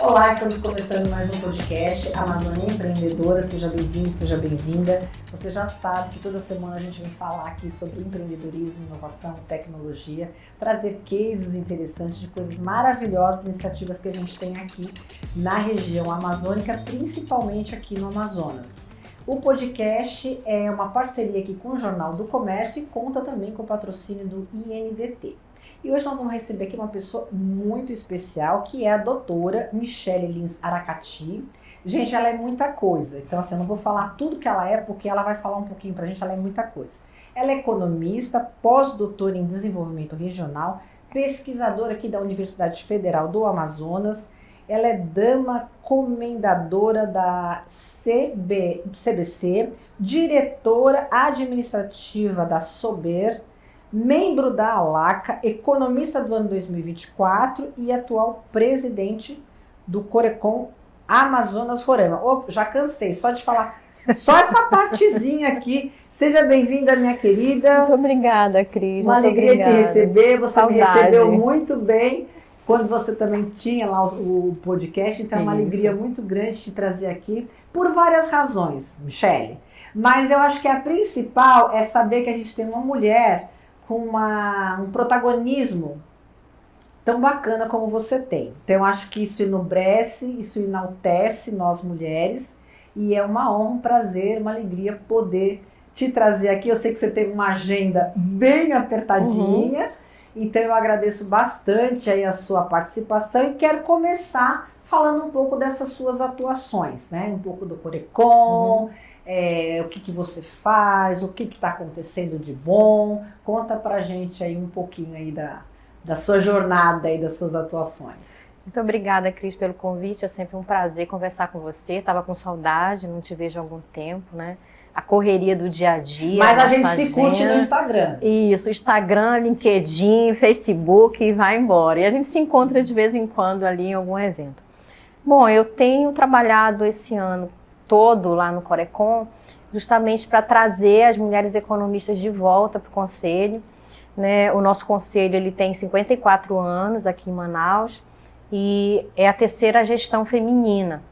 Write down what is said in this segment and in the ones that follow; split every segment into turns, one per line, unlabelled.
Olá, estamos começando mais um podcast Amazônia Empreendedora. Seja bem-vindo, seja bem-vinda. Você já sabe que toda semana a gente vem falar aqui sobre empreendedorismo, inovação, tecnologia, trazer cases interessantes de coisas maravilhosas, iniciativas que a gente tem aqui na região amazônica, principalmente aqui no Amazonas. O podcast é uma parceria aqui com o Jornal do Comércio e conta também com o patrocínio do INDT. E hoje nós vamos receber aqui uma pessoa muito especial, que é a doutora Michele Lins Aracati. Gente, ela é muita coisa, então assim, eu não vou falar tudo que ela é, porque ela vai falar um pouquinho pra gente, ela é muita coisa. Ela é economista, pós-doutora em desenvolvimento regional, pesquisadora aqui da Universidade Federal do Amazonas. Ela é dama comendadora da CBC, diretora administrativa da SOBER, membro da ALACA, economista do ano 2024 e atual presidente do Corecon Amazonas Roraima. Oh, já cansei só de falar, só essa partezinha aqui. Seja bem-vinda, minha querida.
Muito obrigada, Cris.
Uma alegria te receber, você
Saudade.
Me recebeu muito bem quando você também tinha lá o podcast, então é uma alegria muito grande te trazer aqui, por várias razões, Michele. Mas eu acho que a principal é saber que a gente tem uma mulher com um protagonismo tão bacana como você tem. Então eu acho que isso enobrece, isso enaltece nós mulheres, e é uma honra, um prazer, uma alegria poder te trazer aqui. Eu sei que você tem uma agenda bem apertadinha, então eu agradeço bastante aí a sua participação e quero começar falando um pouco dessas suas atuações, né? Um pouco do Corecon, o que você faz, o que está acontecendo de bom. Conta pra gente aí um pouquinho aí da sua jornada e das suas atuações.
Muito obrigada, Cris, pelo convite. É sempre um prazer conversar com você. Estava com saudade, não te vejo há algum tempo, né? A correria do dia a dia.
Mas a gente se curte no Instagram.
Isso, Instagram, LinkedIn, Facebook e vai embora. E a gente se encontra de vez em quando ali em algum evento. Bom, eu tenho trabalhado esse ano todo lá no Corecon, justamente para trazer as mulheres economistas de volta para o Conselho. Né? O nosso Conselho ele tem 54 anos aqui em Manaus e é a terceira gestão feminina.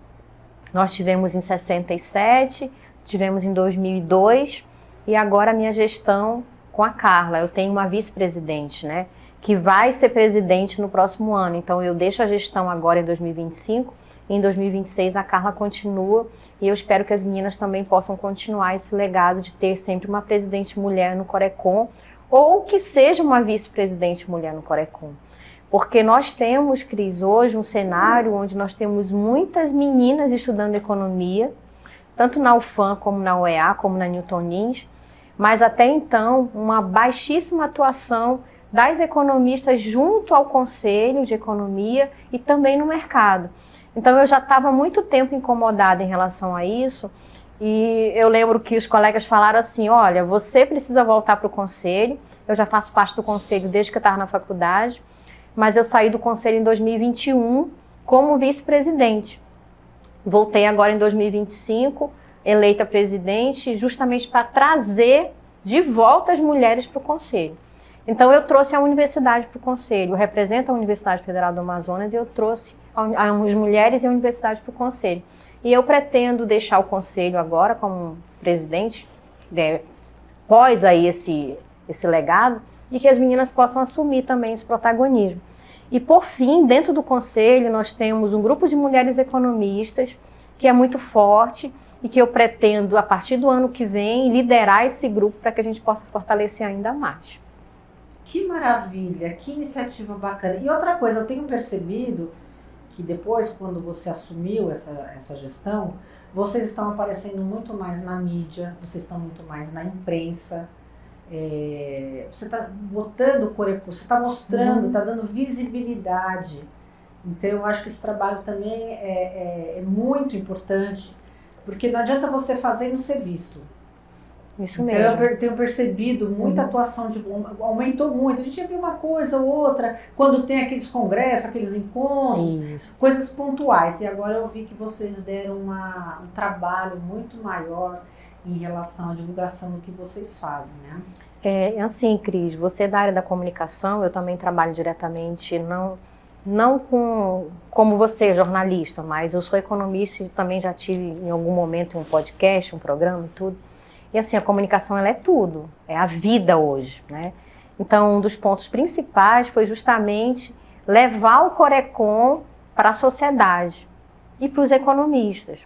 Nós tivemos em 67, tivemos em 2002 e agora a minha gestão com a Carla. Eu tenho uma vice-presidente, né, que vai ser presidente no próximo ano. Então eu deixo a gestão agora em 2025 e em 2026 a Carla continua e eu espero que as meninas também possam continuar esse legado de ter sempre uma presidente mulher no Corecon ou que seja uma vice-presidente mulher no Corecon. Porque nós temos, Cris, hoje um cenário onde nós temos muitas meninas estudando economia, tanto na UFAM como na UEA, como na Newton Lins, mas até então uma baixíssima atuação das economistas junto ao Conselho de Economia e também no mercado. Então eu já estava muito tempo incomodada em relação a isso e eu lembro que os colegas falaram assim, olha, você precisa voltar para o Conselho, eu já faço parte do Conselho desde que eu estava na faculdade, mas eu saí do Conselho em 2021 como vice-presidente. Voltei agora em 2025, eleita presidente, justamente para trazer de volta as mulheres para o Conselho. Então eu trouxe a universidade para o Conselho, eu represento a Universidade Federal do Amazonas e eu trouxe as mulheres e a universidade para o Conselho. E eu pretendo deixar o Conselho agora como presidente, pós aí esse legado, e que as meninas possam assumir também esse protagonismo. E por fim, dentro do Conselho, nós temos um grupo de mulheres economistas que é muito forte e que eu pretendo, a partir do ano que vem, liderar esse grupo para que a gente possa fortalecer ainda mais.
Que maravilha, que iniciativa bacana. E outra coisa, eu tenho percebido que depois, quando você assumiu essa gestão, vocês estão aparecendo muito mais na mídia, vocês estão muito mais na imprensa. Você está botando o Corecon, você está mostrando, está dando visibilidade. Então eu acho que esse trabalho também é muito importante, porque não adianta você fazer e não ser visto.
Isso
então,
mesmo.
Eu tenho percebido muita atuação, aumentou muito. A gente já viu uma coisa ou outra, quando tem aqueles congressos, aqueles encontros, coisas pontuais. E agora eu vi que vocês deram um trabalho muito maior em relação à divulgação do que vocês fazem, né?
Assim, Cris, você é da área da comunicação, eu também trabalho diretamente, não não como você, jornalista, mas eu sou economista e também já tive em algum momento um podcast, um programa, tudo. E assim, a comunicação ela é tudo, é a vida hoje, né? Então, um dos pontos principais foi justamente levar o Corecon para a sociedade e para os economistas.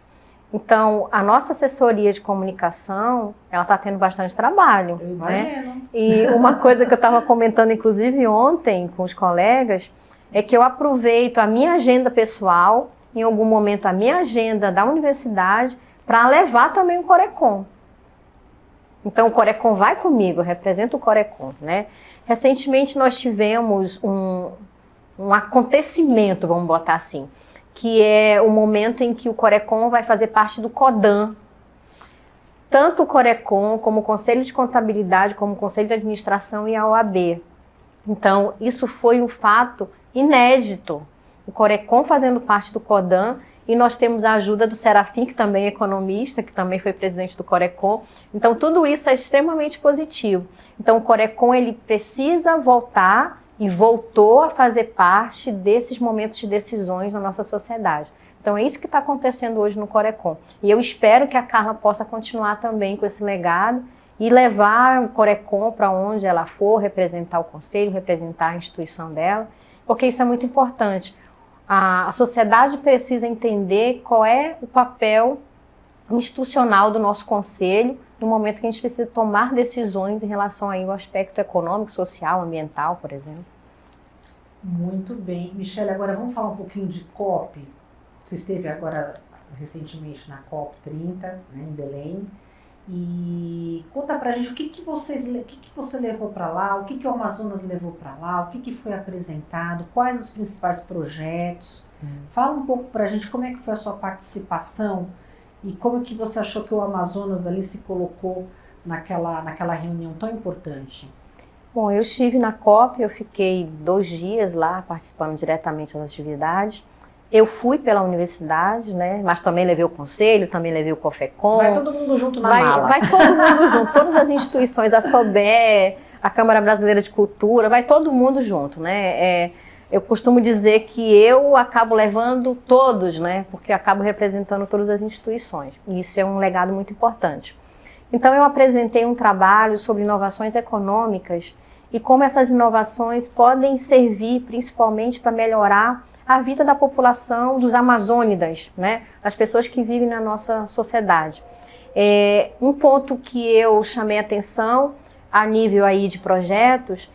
Então, a nossa assessoria de comunicação, ela está tendo bastante trabalho,
Eu
né?
imagino.
E uma coisa que eu estava comentando, inclusive ontem, com os colegas, é que eu aproveito a minha agenda pessoal, em algum momento a minha agenda da universidade, para levar também o Corecon. Então, o Corecon vai comigo, eu represento o Corecon, né? Recentemente, nós tivemos um acontecimento, vamos botar assim, que é o momento em que o Corecon vai fazer parte do CODAN. Tanto o Corecon, como o Conselho de Contabilidade, como o Conselho de Administração e a OAB. Então, isso foi um fato inédito. O Corecon fazendo parte do CODAN, e nós temos a ajuda do Serafim, que também é economista, que também foi presidente do Corecon. Então, tudo isso é extremamente positivo. Então, o Corecon, ele precisa voltar e voltou a fazer parte desses momentos de decisões na nossa sociedade. Então, é isso que está acontecendo hoje no Corecon. E eu espero que a Carla possa continuar também com esse legado e levar o Corecon para onde ela for, representar o conselho, representar a instituição dela, porque isso é muito importante. A sociedade precisa entender qual é o papel institucional do nosso conselho no momento que a gente precisa tomar decisões em relação aí ao aspecto econômico, social, ambiental, por exemplo.
Muito bem. Michele, agora vamos falar um pouquinho de COP. Você esteve agora recentemente na COP 30, né, em Belém. E conta pra gente o que você levou para lá, o que o Amazonas levou para lá, o que foi apresentado, quais os principais projetos. Fala um pouco pra gente como é que foi a sua participação e como que você achou que o Amazonas ali se colocou naquela reunião tão importante.
Bom, eu estive na COP, eu fiquei 2 dias lá participando diretamente das atividades. Eu fui pela universidade, né? Mas também levei o conselho, também levei o COFECON.
Vai todo mundo junto na mala.
Vai todo mundo junto, todas as instituições, a SOBE, a Câmara Brasileira de Cultura, vai todo mundo junto, né? Eu costumo dizer que eu acabo levando todos, né? Porque eu acabo representando todas as instituições. E isso é um legado muito importante. Então eu apresentei um trabalho sobre inovações econômicas e como essas inovações podem servir principalmente para melhorar a vida da população dos amazônidas, né? Das pessoas que vivem na nossa sociedade. Um ponto que eu chamei atenção a nível aí de projetos,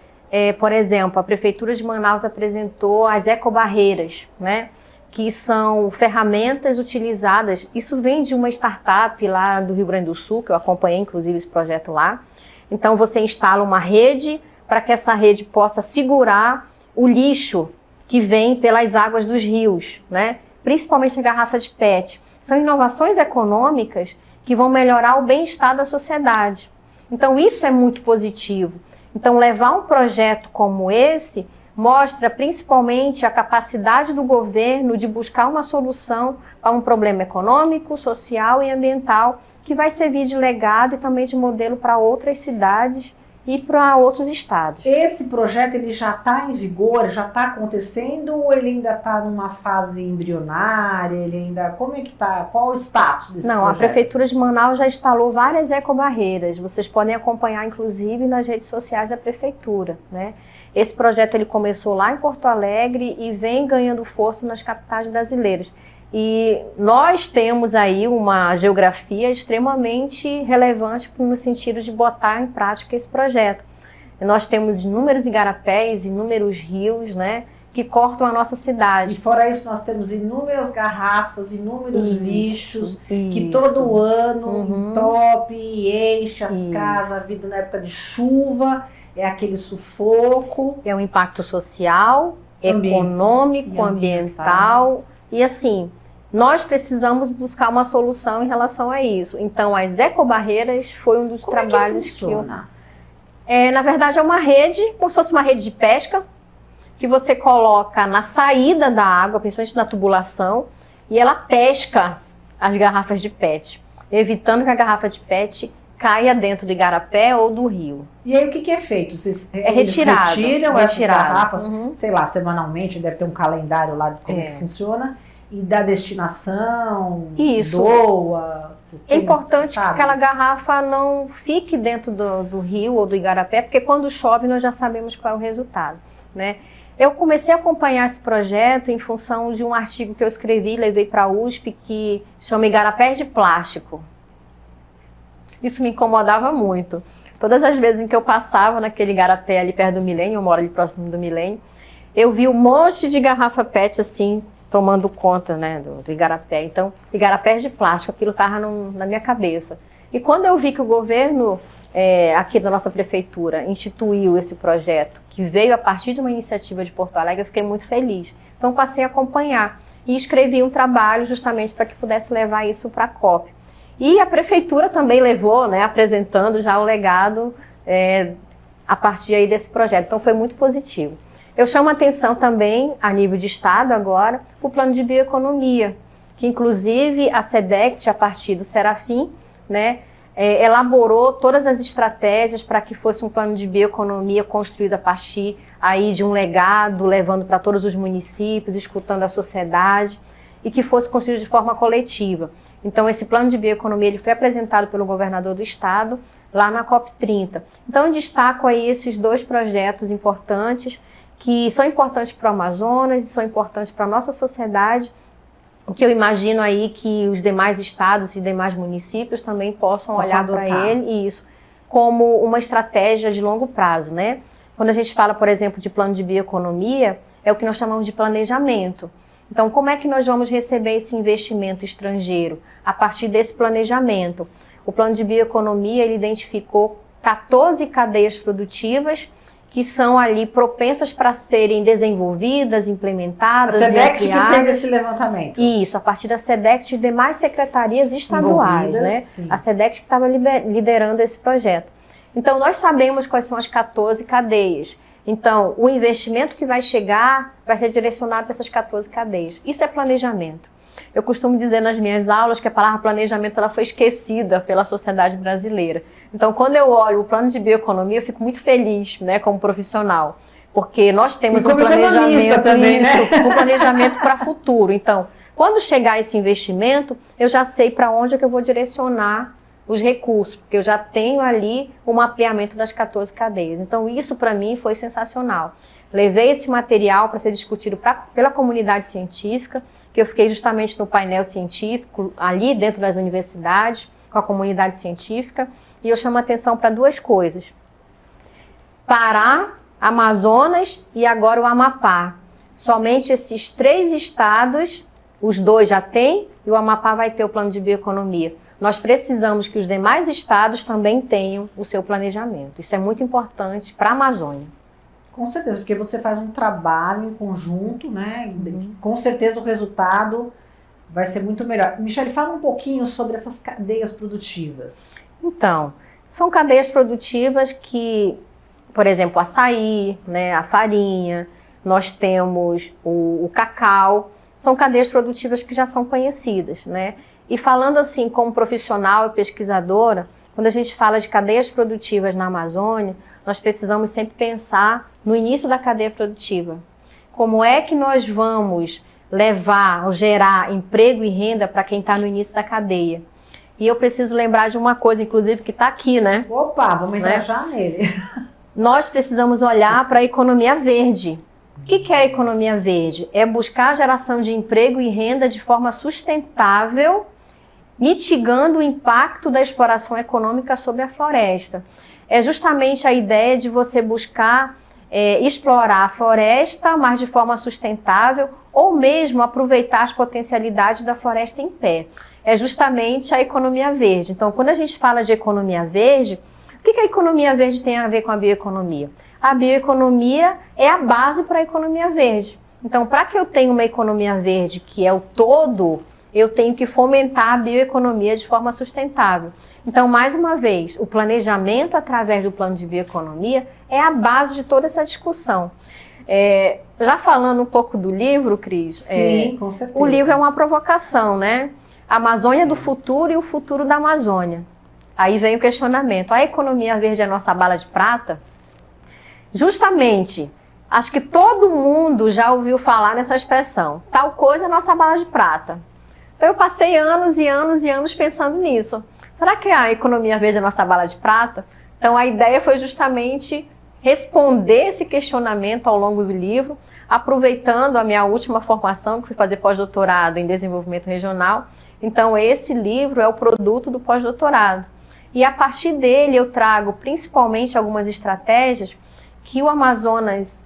por exemplo, a Prefeitura de Manaus apresentou as ecobarreiras, né? Que são ferramentas utilizadas, isso vem de uma startup lá do Rio Grande do Sul, que eu acompanhei inclusive esse projeto lá. Então você instala uma rede para que essa rede possa segurar o lixo que vem pelas águas dos rios, né? Principalmente a garrafa de PET. São inovações econômicas que vão melhorar o bem-estar da sociedade. Então isso é muito positivo. Então levar um projeto como esse mostra principalmente a capacidade do governo de buscar uma solução para um problema econômico, social e ambiental que vai servir de legado e também de modelo para outras cidades e para outros estados.
Esse projeto ele já está em vigor, já está acontecendo ou ele ainda está numa fase embrionária? Ele ainda, como é que está? Qual o status desse projeto?
Não, a Prefeitura de Manaus já instalou várias ecobarreiras. Vocês podem acompanhar, inclusive, nas redes sociais da Prefeitura, né? Esse projeto ele começou lá em Porto Alegre e vem ganhando força nas capitais brasileiras. E nós temos aí uma geografia extremamente relevante no sentido de botar em prática esse projeto. Nós temos inúmeros igarapés, inúmeros rios, né, que cortam a nossa cidade.
E fora isso nós temos inúmeras garrafas, inúmeros lixos, que todo ano entope e enche as casas, a vida na época de chuva, é aquele sufoco.
É um impacto social, econômico, ambiental e assim... Nós precisamos buscar uma solução em relação a isso. Então, as ecobarreiras foi um dos trabalhos
que funciona?
Na verdade, é uma rede, como se fosse uma rede de pesca, que você coloca na saída da água, principalmente na tubulação, e ela pesca as garrafas de PET, evitando que a garrafa de PET caia dentro do igarapé ou do rio.
E aí o que é feito? Eles
retirado.
retiram essas garrafas,
Uhum.
sei lá, semanalmente, deve ter um calendário lá de como é que funciona, e da destinação,
Isso.
doa...
É importante que aquela garrafa não fique dentro do rio ou do igarapé, porque quando chove nós já sabemos qual é o resultado, né? Eu comecei a acompanhar esse projeto em função de um artigo que eu escrevi e levei para a USP, que chama Igarapés de Plástico. Isso me incomodava muito. Todas as vezes em que eu passava naquele igarapé ali perto do Milênio, eu moro ali próximo do Milênio, eu vi um monte de garrafa PET assim, tomando conta, né, do igarapé. Então, igarapés de plástico, aquilo estava na minha cabeça. E quando eu vi que o governo aqui da nossa prefeitura instituiu esse projeto, que veio a partir de uma iniciativa de Porto Alegre, eu fiquei muito feliz. Então, passei a acompanhar e escrevi um trabalho justamente para que pudesse levar isso para a COP. E a prefeitura também levou, né, apresentando já o legado a partir aí desse projeto. Então, foi muito positivo. Eu chamo a atenção também, a nível de Estado agora, o plano de bioeconomia, que inclusive a SEDECT, a partir do Serafim, né, elaborou todas as estratégias para que fosse um plano de bioeconomia construído a partir aí de um legado, levando para todos os municípios, escutando a sociedade, e que fosse construído de forma coletiva. Então, esse plano de bioeconomia ele foi apresentado pelo governador do Estado, lá na COP30. Então, eu destaco aí esses dois projetos importantes, que são importantes para o Amazonas e são importantes para a nossa sociedade, que eu imagino aí que os demais estados e demais municípios também possam olhar para ele e isso como uma estratégia de longo prazo, né? Quando a gente fala, por exemplo, de plano de bioeconomia, é o que nós chamamos de planejamento. Então, como é que nós vamos receber esse investimento estrangeiro? A partir desse planejamento. O plano de bioeconomia, ele identificou 14 cadeias produtivas que são ali propensas para serem desenvolvidas, implementadas.
A SEDECT que fez esse levantamento.
Isso, a partir da SEDECT e demais secretarias estaduais, né?
Sim.
A SEDECT que estava liderando esse projeto. Então, nós sabemos quais são as 14 cadeias. Então, o investimento que vai chegar vai ser direcionado para essas 14 cadeias. Isso é planejamento. Eu costumo dizer nas minhas aulas que a palavra planejamento ela foi esquecida pela sociedade brasileira. Então, quando eu olho o plano de bioeconomia, eu fico muito feliz, né, como profissional, porque nós temos um planejamento
também, né?
Um planejamento para o futuro. Então, quando chegar esse investimento, eu já sei para onde é que eu vou direcionar os recursos, porque eu já tenho ali um mapeamento das 14 cadeias. Então, isso para mim foi sensacional. Levei esse material para ser discutido pela comunidade científica, que eu fiquei justamente no painel científico, ali dentro das universidades, com a comunidade científica, e eu chamo a atenção para duas coisas. Pará, Amazonas e agora o Amapá. Somente esses 3 estados, os 2 já têm, e o Amapá vai ter o plano de bioeconomia. Nós precisamos que os demais estados também tenham o seu planejamento. Isso é muito importante para a Amazônia.
Com certeza, porque você faz um trabalho em conjunto, né? Com certeza o resultado vai ser muito melhor. Michele, fala um pouquinho sobre essas cadeias produtivas.
Então, são cadeias produtivas que, por exemplo, o açaí, né, a farinha, nós temos o cacau, são cadeias produtivas que já são conhecidas, né? E falando assim como profissional e pesquisadora, quando a gente fala de cadeias produtivas na Amazônia, nós precisamos sempre pensar no início da cadeia produtiva. Como é que nós vamos levar ou gerar emprego e renda para quem está no início da cadeia? E eu preciso lembrar de uma coisa, inclusive, que está aqui, né?
Opa, vamos entrar já nele.
Nós precisamos olhar para a economia verde. O que é a economia verde? É buscar a geração de emprego e renda de forma sustentável, mitigando o impacto da exploração econômica sobre a floresta. É justamente a ideia de você buscar explorar a floresta, mas de forma sustentável, ou mesmo aproveitar as potencialidades da floresta em pé. É justamente a economia verde. Então, quando a gente fala de economia verde, o que a economia verde tem a ver com a bioeconomia? A bioeconomia é a base para a economia verde. Então, para que eu tenha uma economia verde, que é o todo, eu tenho que fomentar a bioeconomia de forma sustentável. Então, mais uma vez, o planejamento através do plano de bioeconomia é a base de toda essa discussão. Já falando um pouco do livro, Cris,
sim, com certeza.
O livro é uma provocação, né? A Amazônia do futuro e o futuro da Amazônia. Aí vem o questionamento, a economia verde é a nossa bala de prata? Justamente, acho que todo mundo já ouviu falar nessa expressão, tal coisa é a nossa bala de prata. Então eu passei anos e anos e anos pensando nisso. Será que a economia verde é a nossa bala de prata? Então a ideia foi justamente responder esse questionamento ao longo do livro, aproveitando a minha última formação, que fui fazer pós-doutorado em desenvolvimento regional. Então esse livro é o produto do pós-doutorado. E a partir dele eu trago principalmente algumas estratégias que o Amazonas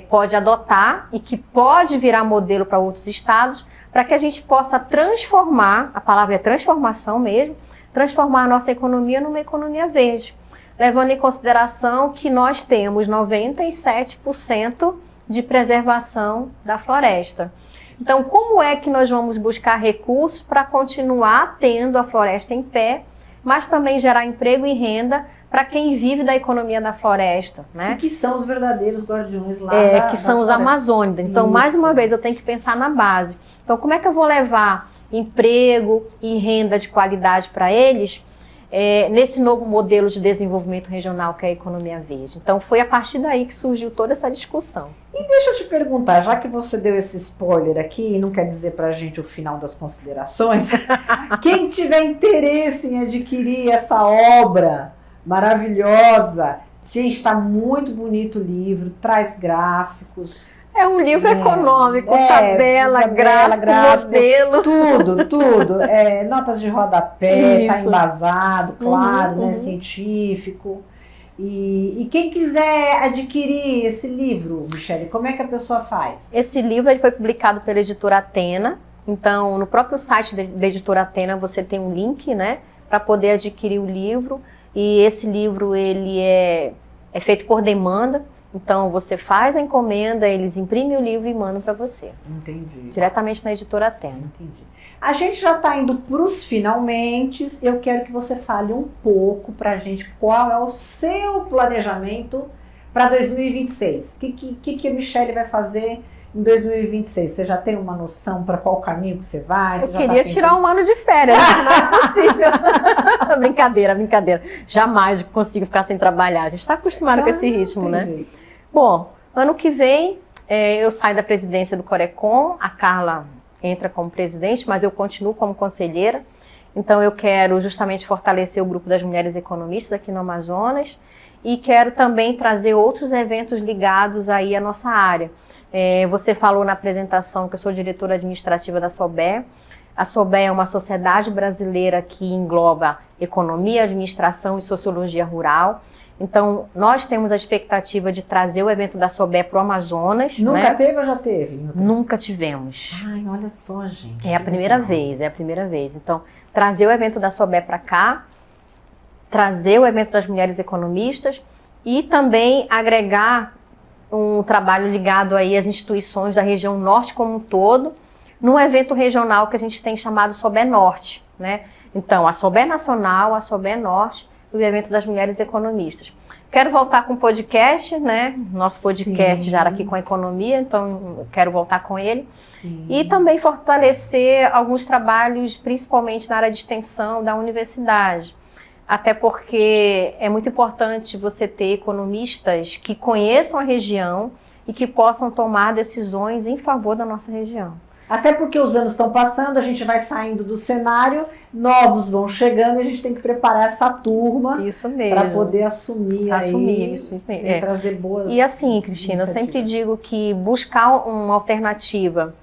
pode adotar e que pode virar modelo para outros estados, para que a gente possa transformar, a palavra é transformação mesmo, transformar a nossa economia numa economia verde, levando em consideração que nós temos 97% de preservação da floresta. Então, como é que nós vamos buscar recursos para continuar tendo a floresta em pé, mas também gerar emprego e renda para quem vive da economia da floresta, né?
E que são os verdadeiros guardiões lá
que são os amazônicos. Então, mais uma vez, eu tenho que pensar na base. Então, como é que eu vou levar emprego e renda de qualidade para eles nesse novo modelo de desenvolvimento regional que é a economia verde? Então, foi a partir daí que surgiu toda essa discussão.
E deixa eu te perguntar, já que você deu esse spoiler aqui e não quer dizer pra gente o final das considerações, quem tiver interesse em adquirir essa obra maravilhosa, gente, está muito bonito o livro, traz gráficos.
É um livro econômico, tabela, gráfico, modelo.
Tudo. Notas de rodapé, está embasado, claro, né, científico. E quem quiser adquirir esse livro, Michele, como é que a pessoa faz?
Esse livro ele foi publicado pela editora Atena. Então, no próprio site da editora Atena, você tem um link, né, para poder adquirir o livro. E esse livro ele é feito por demanda. Então, você faz a encomenda, eles imprimem o livro e mandam para você.
Entendi.
Diretamente na editora Atena.
Entendi. A gente já está indo para os finalmente. Eu quero que você fale um pouco para a gente qual é o seu planejamento para 2026. O que a Michele vai fazer em 2026? Você já tem uma noção para qual caminho que você vai?
Eu queria tirar um ano de férias, mas não é possível. Brincadeira. Jamais consigo ficar sem trabalhar. A gente está acostumado com esse ritmo, né? Jeito. Bom, ano que vem eu saio da presidência do Corecon, a Carla entra como presidente, mas eu continuo como conselheira. Então eu quero justamente fortalecer o grupo das mulheres economistas aqui no Amazonas e quero também trazer outros eventos ligados aí à nossa área. Você falou na apresentação que eu sou diretora administrativa da SOBE. A SOBE é uma sociedade brasileira que engloba economia, administração e sociologia rural. Então, nós temos a expectativa de trazer o evento da SOBE para o Amazonas.
Nunca teve ou já teve?
Nunca tivemos.
Ai, olha só, gente.
É a primeira vez. Então, trazer o evento da SOBE para cá, trazer o evento das mulheres economistas e também agregar um trabalho ligado aí às instituições da região norte como um todo, num evento regional que a gente tem chamado SOBE Norte, né? Então, a SOBE Nacional, a SOBE Norte, o evento das mulheres economistas. Quero voltar com o podcast, né? Nosso podcast já era aqui com a economia, então quero voltar com ele. Sim. E também fortalecer alguns trabalhos, principalmente na área de extensão da universidade. Até porque é muito importante você ter economistas que conheçam a região e que possam tomar decisões em favor da nossa região.
Até porque os anos estão passando, a gente vai saindo do cenário, novos vão chegando e a gente tem que preparar essa turma para poder assumir
isso
e trazer boas.
E assim, Cristina, eu sempre digo que buscar uma alternativa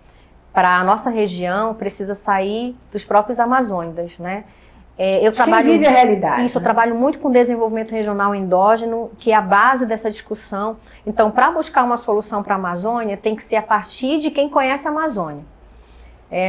para a nossa região precisa sair dos próprios amazônidas, né?
Quem vive a realidade.
Isso, eu trabalho muito com desenvolvimento regional endógeno, que é a base dessa discussão. Então, para buscar uma solução para a Amazônia, tem que ser a partir de quem conhece a Amazônia.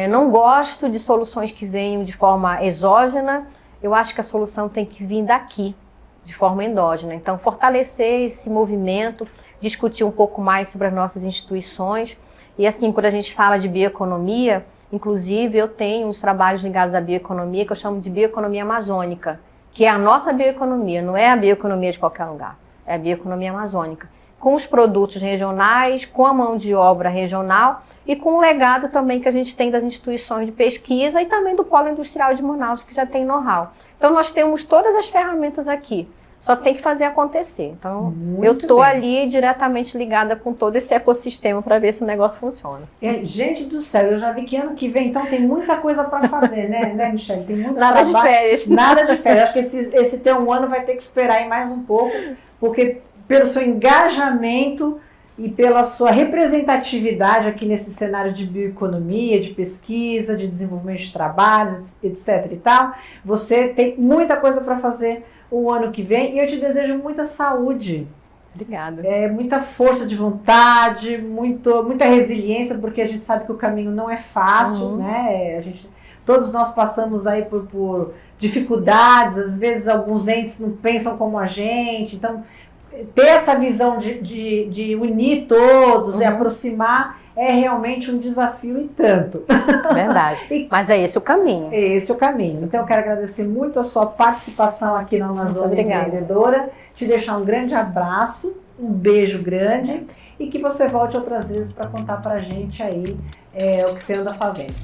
Não gosto de soluções que venham de forma exógena, eu acho que a solução tem que vir daqui, de forma endógena. Então, fortalecer esse movimento, discutir um pouco mais sobre as nossas instituições. E assim, quando a gente fala de bioeconomia, inclusive, eu tenho uns trabalhos ligados à bioeconomia que eu chamo de bioeconomia amazônica, que é a nossa bioeconomia, não é a bioeconomia de qualquer lugar, é a bioeconomia amazônica. com os produtos regionais, com a mão de obra regional e com o legado também que a gente tem das instituições de pesquisa e também do Polo Industrial de Manaus, que já tem know-how. Então, nós temos todas as ferramentas aqui. Só tem que fazer acontecer. Então,
Muito
eu estou
bem.
ali diretamente ligada com todo esse ecossistema para ver se o negócio funciona.
Gente do céu, eu já vi que ano que vem, então tem muita coisa para fazer, né, Michele? Tem muito
Nada de
trabalho.
férias.
Nada de férias. Acho que esse teu um ano vai ter que esperar aí mais um pouco, porque pelo seu engajamento e pela sua representatividade aqui nesse cenário de bioeconomia, de pesquisa, de desenvolvimento de trabalhos, etc e tal, você tem muita coisa para fazer o ano que vem e eu te desejo muita saúde.
Obrigada.
Muita força de vontade, muita resiliência, porque a gente sabe que o caminho não é fácil, né? Todos nós passamos aí por dificuldades, às vezes alguns entes não pensam como a gente, então ter essa visão de unir todos e aproximar é realmente um desafio e tanto.
Verdade. Mas é esse o caminho.
É esse o caminho. Então eu quero agradecer muito a sua participação aqui na Amazônia Empreendedora, te deixar um grande abraço, um beijo grande e que você volte outras vezes para contar pra gente aí o que você anda fazendo.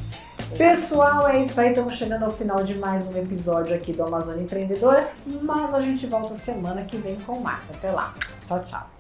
Pessoal, é isso aí, estamos chegando ao final de mais um episódio aqui do Amazônia Empreendedora, mas a gente volta semana que vem com mais. Até lá. Tchau, tchau.